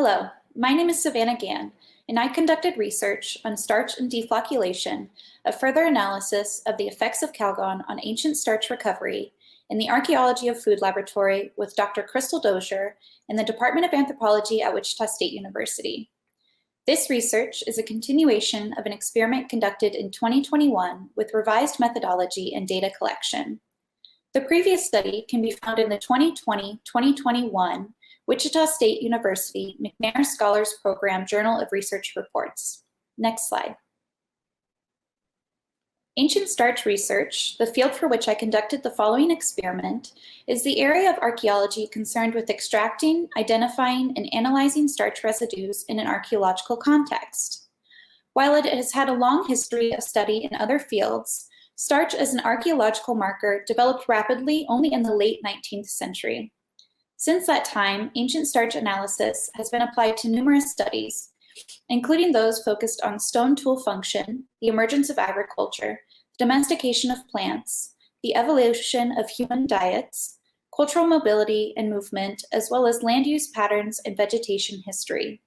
Hello, my name is Savannah Gann, and I conducted research on starch and deflocculation, a further analysis of the effects of Calgon on ancient starch recovery in the Archaeology of Food Laboratory with Dr. Crystal Dozier in the Department of Anthropology at Wichita State University. This research is a continuation of an experiment conducted in 2021 with revised methodology and data collection. The previous study can be found in the 2020-2021 Wichita State University McNair Scholars Program Journal of Research Reports. Next slide. Ancient starch research, the field for which I conducted the following experiment, is the area of archaeology concerned with extracting, identifying, and analyzing starch residues in an archaeological context. While it has had a long history of study in other fields, starch as an archaeological marker developed rapidly only in the late 19th century. Since that time, ancient starch analysis has been applied to numerous studies, including those focused on stone tool function, the emergence of agriculture, the domestication of plants, the evolution of human diets, cultural mobility and movement, as well as land use patterns and vegetation history.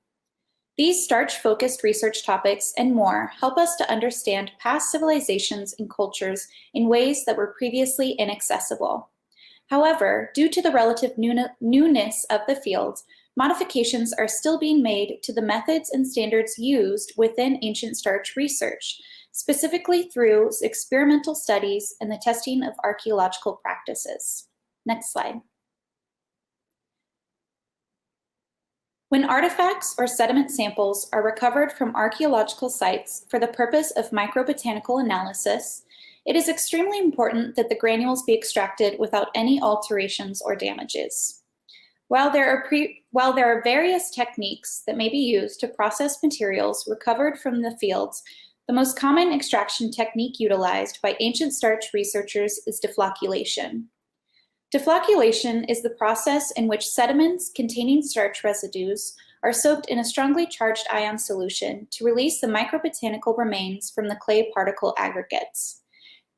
These starch-focused research topics and more help us to understand past civilizations and cultures in ways that were previously inaccessible. However, due to the relative newness of the field, modifications are still being made to the methods and standards used within ancient starch research, specifically through experimental studies and the testing of archaeological practices. Next slide. When artifacts or sediment samples are recovered from archaeological sites for the purpose of microbotanical analysis, it is extremely important that the granules be extracted without any alterations or damages. While there are various techniques that may be used to process materials recovered from the fields, the most common extraction technique utilized by ancient starch researchers is deflocculation. Deflocculation is the process in which sediments containing starch residues are soaked in a strongly charged ion solution to release the microbotanical remains from the clay particle aggregates,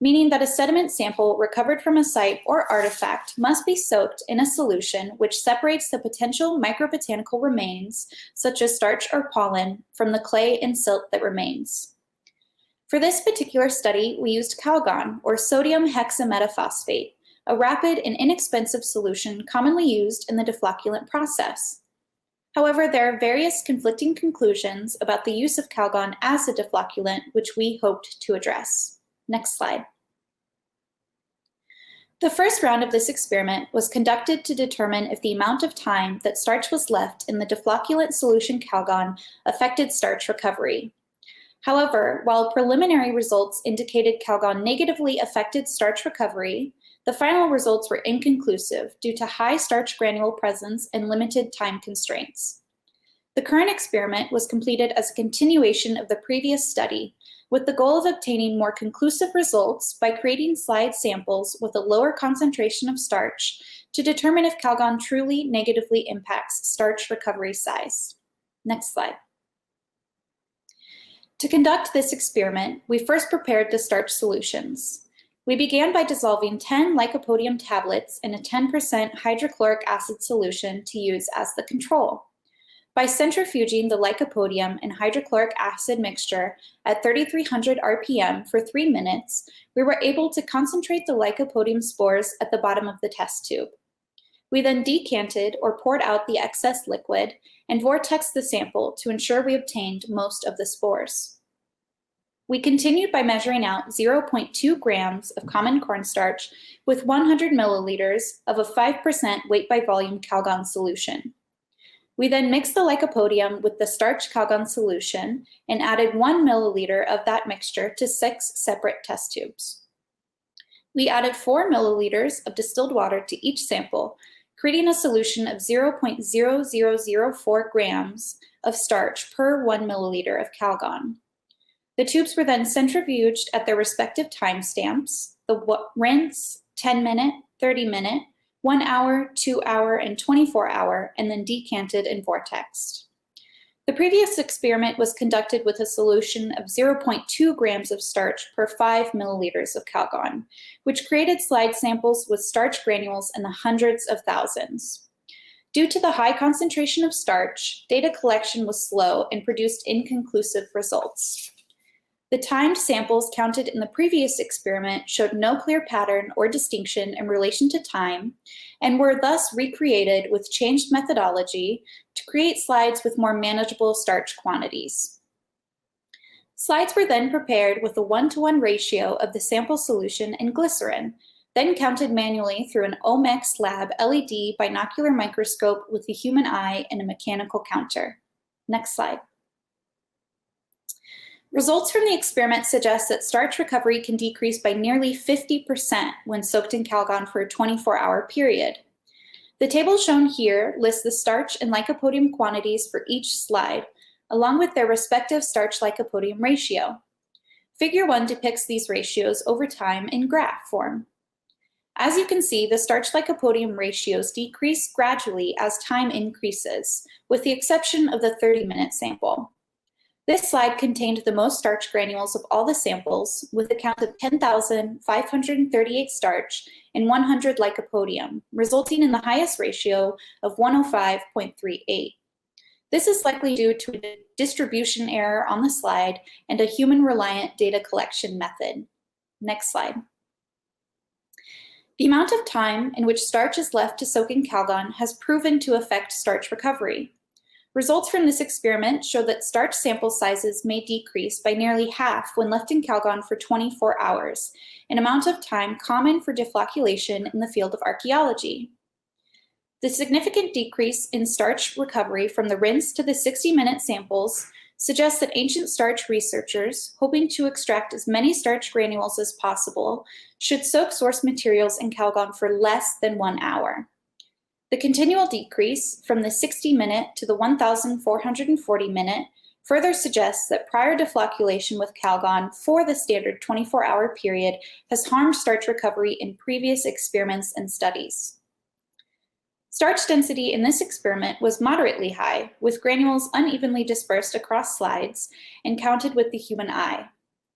meaning that a sediment sample recovered from a site or artifact must be soaked in a solution which separates the potential microbotanical remains, such as starch or pollen, from the clay and silt that remains. For this particular study, we used Calgon, or sodium hexametaphosphate, a rapid and inexpensive solution commonly used in the deflocculant process. However, there are various conflicting conclusions about the use of Calgon as a deflocculant, which we hoped to address. Next slide. The first round of this experiment was conducted to determine if the amount of time that starch was left in the deflocculant solution Calgon affected starch recovery. However, while preliminary results indicated Calgon negatively affected starch recovery, the final results were inconclusive due to high starch granule presence and limited time constraints. The current experiment was completed as a continuation of the previous study, with the goal of obtaining more conclusive results by creating slide samples with a lower concentration of starch to determine if Calgon truly negatively impacts starch recovery size. Next slide. To conduct this experiment, we first prepared the starch solutions. We began by dissolving 10 lycopodium tablets in a 10% hydrochloric acid solution to use as the control. By centrifuging the lycopodium and hydrochloric acid mixture at 3,300 RPM for 3 minutes, we were able to concentrate the lycopodium spores at the bottom of the test tube. We then decanted or poured out the excess liquid and vortexed the sample to ensure we obtained most of the spores. We continued by measuring out 0.2 grams of common cornstarch with 100 milliliters of a 5% weight by volume Calgon solution. We then mixed the lycopodium with the starch Calgon solution and added 1 milliliter of that mixture to 6 separate test tubes. We added 4 milliliters of distilled water to each sample, creating a solution of 0.0004 grams of starch per 1 milliliter of Calgon. The tubes were then centrifuged at their respective timestamps, the rinse, 10-minute, 30-minute, 1 hour, 2 hour, and 24 hour, and then decanted and vortexed. The previous experiment was conducted with a solution of 0.2 grams of starch per 5 milliliters of Calgon, which created slide samples with starch granules in the hundreds of thousands. Due to the high concentration of starch, data collection was slow and produced inconclusive results. The timed samples counted in the previous experiment showed no clear pattern or distinction in relation to time and were thus recreated with changed methodology to create slides with more manageable starch quantities. Slides were then prepared with a 1-to-1 ratio of the sample solution and glycerin, then counted manually through an Omex Lab LED binocular microscope with the human eye and a mechanical counter. Next slide. Results from the experiment suggest that starch recovery can decrease by nearly 50% when soaked in Calgon for a 24-hour period. The table shown here lists the starch and lycopodium quantities for each slide, along with their respective starch-lycopodium ratio. Figure 1 depicts these ratios over time in graph form. As you can see, the starch-lycopodium ratios decrease gradually as time increases, with the exception of the 30-minute sample. This slide contained the most starch granules of all the samples, with a count of 10,538 starch and 100 lycopodium, resulting in the highest ratio of 105.38. This is likely due to a distribution error on the slide and a human-reliant data collection method. Next slide. The amount of time in which starch is left to soak in Calgon has proven to affect starch recovery. Results from this experiment show that starch sample sizes may decrease by nearly half when left in Calgon for 24 hours, an amount of time common for deflocculation in the field of archaeology. The significant decrease in starch recovery from the rinse to the 60-minute samples suggests that ancient starch researchers, hoping to extract as many starch granules as possible, should soak source materials in Calgon for less than 1 hour. The continual decrease from the 60-minute to the 1,440-minute further suggests that prior deflocculation with Calgon for the standard 24-hour period has harmed starch recovery in previous experiments and studies. Starch density in this experiment was moderately high, with granules unevenly dispersed across slides and counted with the human eye.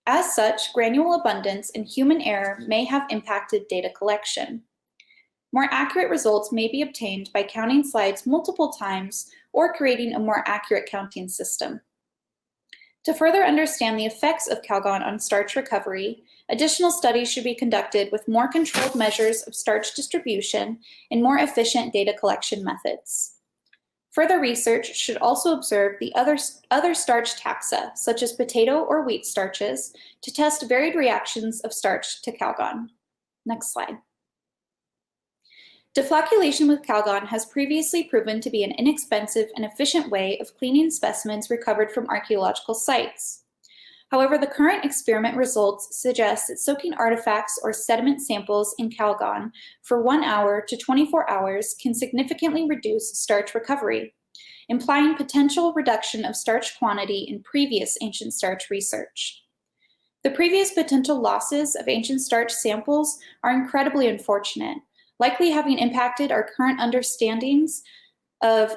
As such, granule abundance and human error may have impacted data collection. More accurate results may be obtained by counting slides multiple times or creating a more accurate counting system. To further understand the effects of Calgon on starch recovery, additional studies should be conducted with more controlled measures of starch distribution and more efficient data collection methods. Further research should also observe the other starch taxa, such as potato or wheat starches, to test varied reactions of starch to Calgon. Next slide. Deflocculation with Calgon has previously proven to be an inexpensive and efficient way of cleaning specimens recovered from archaeological sites. However, the current experiment results suggest that soaking artifacts or sediment samples in Calgon for 1 hour to 24 hours can significantly reduce starch recovery, implying potential reduction of starch quantity in previous ancient starch research. The previous potential losses of ancient starch samples are incredibly unfortunate, likely having impacted our current understandings of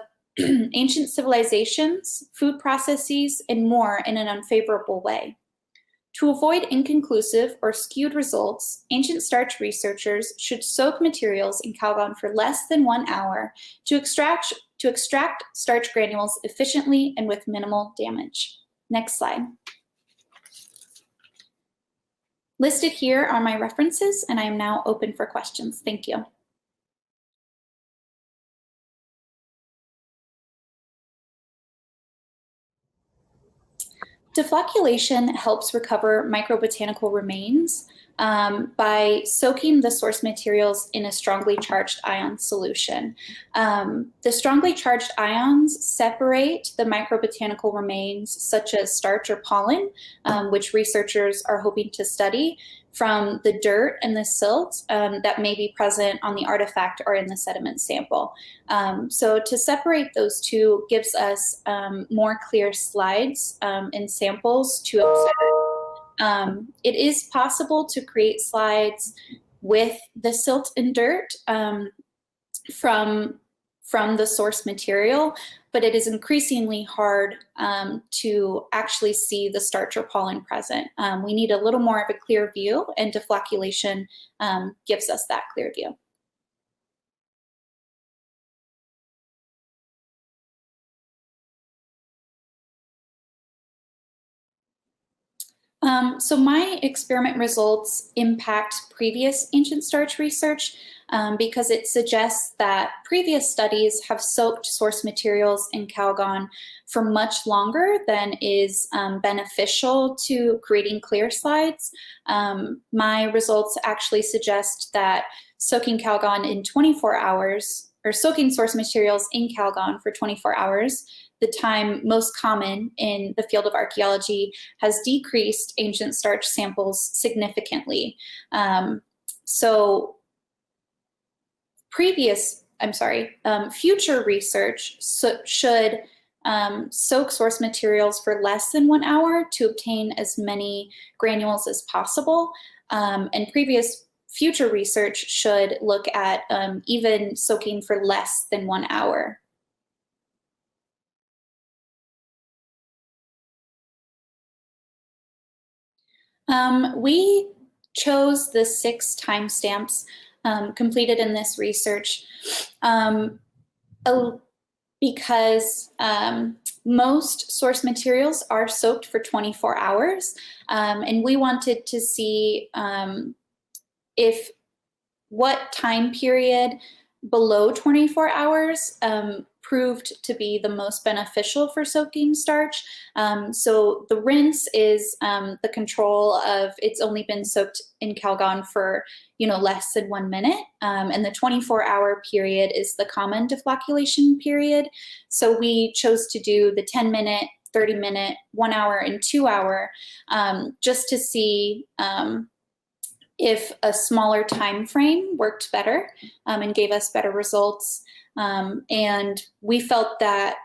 ancient civilizations, food processes, and more in an unfavorable way. To avoid inconclusive or skewed results, ancient starch researchers should soak materials in Calgon for less than 1 hour to extract starch granules efficiently and with minimal damage. Next slide. Listed here are my references, and I am now open for questions. Thank you. Deflocculation helps recover microbotanical remains by soaking the source materials in a strongly charged ion solution. The strongly charged ions separate the microbotanical remains, such as starch or pollen, which researchers are hoping to study, from the dirt and the silt that may be present on the artifact or in the sediment sample. So to separate those two gives us more clear slides and samples to observe. It is possible to create slides with the silt and dirt from the source material, but it is increasingly hard to actually see the starch or pollen present. We need a little more of a clear view, and deflocculation gives us that clear view. So my experiment results impact previous ancient starch research because it suggests that previous studies have soaked source materials in Calgon for much longer than is beneficial to creating clear slides. My results actually suggest that soaking Calgon in 24 hours, or soaking source materials in Calgon for 24 hours, the time most common in the field of archaeology, has decreased ancient starch samples significantly. So future research should soak source materials for less than 1 hour to obtain as many granules as possible. And future research should look at even soaking for less than 1 hour. We chose the 6 timestamps completed in this research because most source materials are soaked for 24 hours, and we wanted to see if what time period below 24 hours proved to be the most beneficial for soaking starch. So the rinse is the control of it's only been soaked in Calgon for less than 1 minute, and the 24-hour period is the common deflocculation period. So we chose to do the 10-minute, 30-minute, 1 hour, and 2 hour just to see if a smaller time frame worked better and gave us better results. And we felt that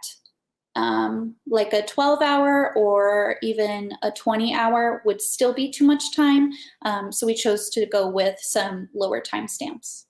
like a 12-hour or even a 20-hour would still be too much time. So we chose to go with some lower timestamps.